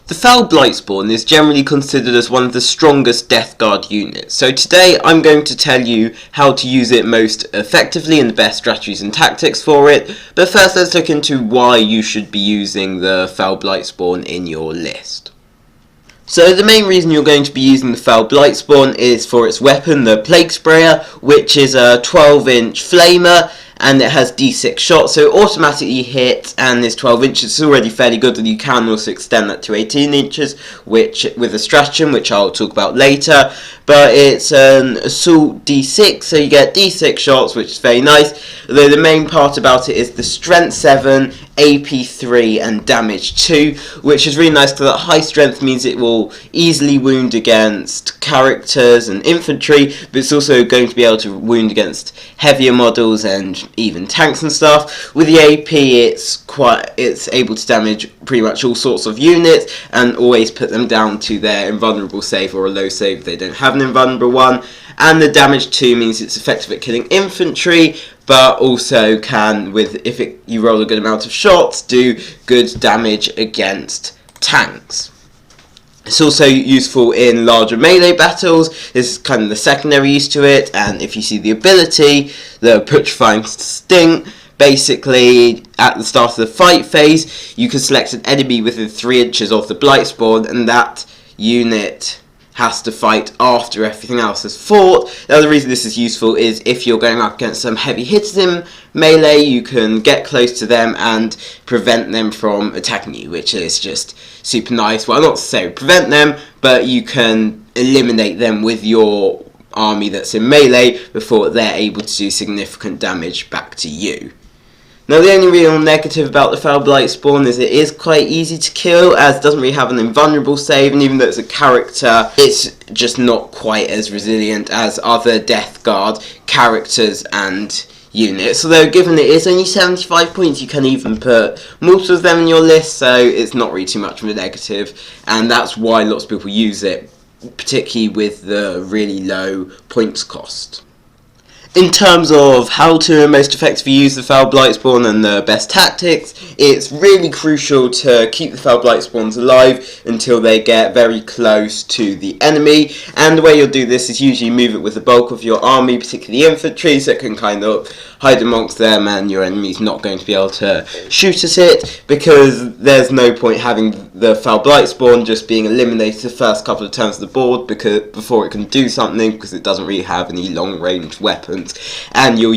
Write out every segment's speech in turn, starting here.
The Foul Blightspawn is generally considered as one of the strongest Death Guard units, so today I'm going to tell you how to use it most effectively and the best strategies and tactics for it, but first let's look into why you should be using the Foul Blightspawn in your list. So the main reason you're going to be using the Foul Blightspawn is for its weapon, the Plague Sprayer, which is a 12-inch flamer, and it has D6 shots, so it automatically hits and is 12 inches. It's already fairly good, and you can also extend that to 18 inches, which with a stratagem, which I'll talk about later. But it's an assault D6, so you get D6 shots, which is very nice. Although the main part about it is the strength 7, AP 3 and damage 2, which is really nice because that high strength means it will easily wound against characters and infantry, but it's also going to be able to wound against heavier models and even tanks and stuff. With the AP, it's able to damage pretty much all sorts of units and always put them down to their invulnerable save or a low save if they don't have an invulnerable one. And the damage 2 means it's effective at killing infantry, but also can, you roll a good amount of shots, do good damage against tanks. It's also useful in larger melee battles. This is kind of the secondary use to it, and if you see the ability, the putrefying sting, basically at the start of the fight phase, you can select an enemy within 3 inches of the Blightspawn, and that unit has to fight after everything else has fought. Now the reason this is useful is if you're going up against some heavy hitters in melee, you can get close to them and prevent them from attacking you, which is just super nice. Well, not necessarily prevent them, but you can eliminate them with your army that's in melee before they're able to do significant damage back to you. Now the only real negative about the Foul Blightspawn is it is quite easy to kill, as it doesn't really have an invulnerable save, and even though it's a character, it's just not quite as resilient as other Death Guard characters and units. Although given it is only 75 points, you can even put multiple of them in your list, so it's not really too much of a negative, and that's why lots of people use it, particularly with the really low points cost. In terms of how to most effectively use the Foul Blightspawn and the best tactics, it's really crucial to keep the Foul Blightspawns alive until they get very close to the enemy, and the way you'll do this is usually move it with the bulk of your army, particularly infantry, so it can kind of hide amongst them and your enemy's not going to be able to shoot at it, because there's no point having the Foul Blightspawn just being eliminated the first couple of turns of the board before it can do something, because it doesn't really have any long range weapons, and you'll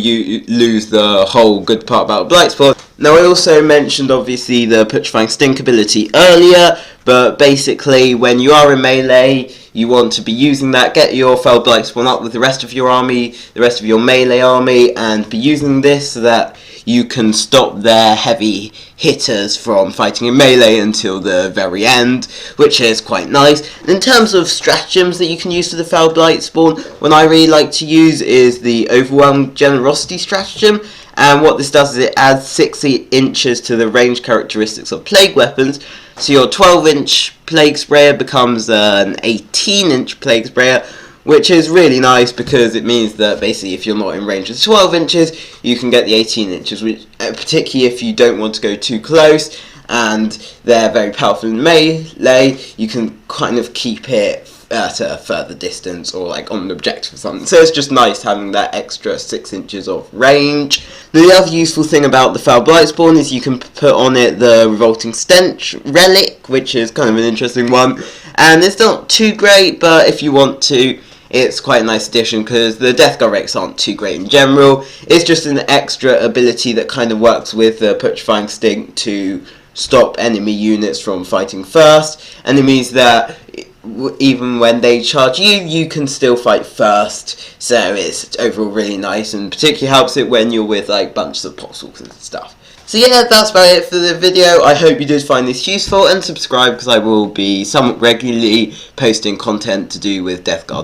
lose the whole good part about Blightspawn. Now I also mentioned obviously the putrefying stink ability earlier, but basically when you are in melee, you want to be using that. Get your Foul Blightspawn up with the rest of your army, the rest of your melee army, and be using this so that you can stop their heavy hitters from fighting in melee until the very end, which is quite nice. And in terms of stratagems that you can use for the Foul Blightspawn, one I really like to use is the Overwhelmed Generosity stratagem. And what this does is it adds 60 inches to the range characteristics of plague weapons. So your 12-inch Plague Sprayer becomes an 18-inch Plague Sprayer, which is really nice because it means that basically if you're not in range of 12 inches, you can get the 18 inches, which, particularly if you don't want to go too close and they're very powerful in melee, you can kind of keep it at a further distance or like on an objective or something. So it's just nice having that extra 6 inches of range. The other useful thing about the Foul Blightspawn is you can put on it the Revolting Stench relic, which is kind of an interesting one, and it's not too great, but if you want to, it's quite a nice addition because the Death Guard relics aren't too great in general. It's just an extra ability that kind of works with the putrefying stink to stop enemy units from fighting first, and it means that even when they charge you, you can still fight first, so it's overall really nice, and particularly helps it when you're with like bunches of apostles and stuff. So yeah, that's about it for the video. I hope you did find this useful, and subscribe because I will be somewhat regularly posting content to do with Death Guard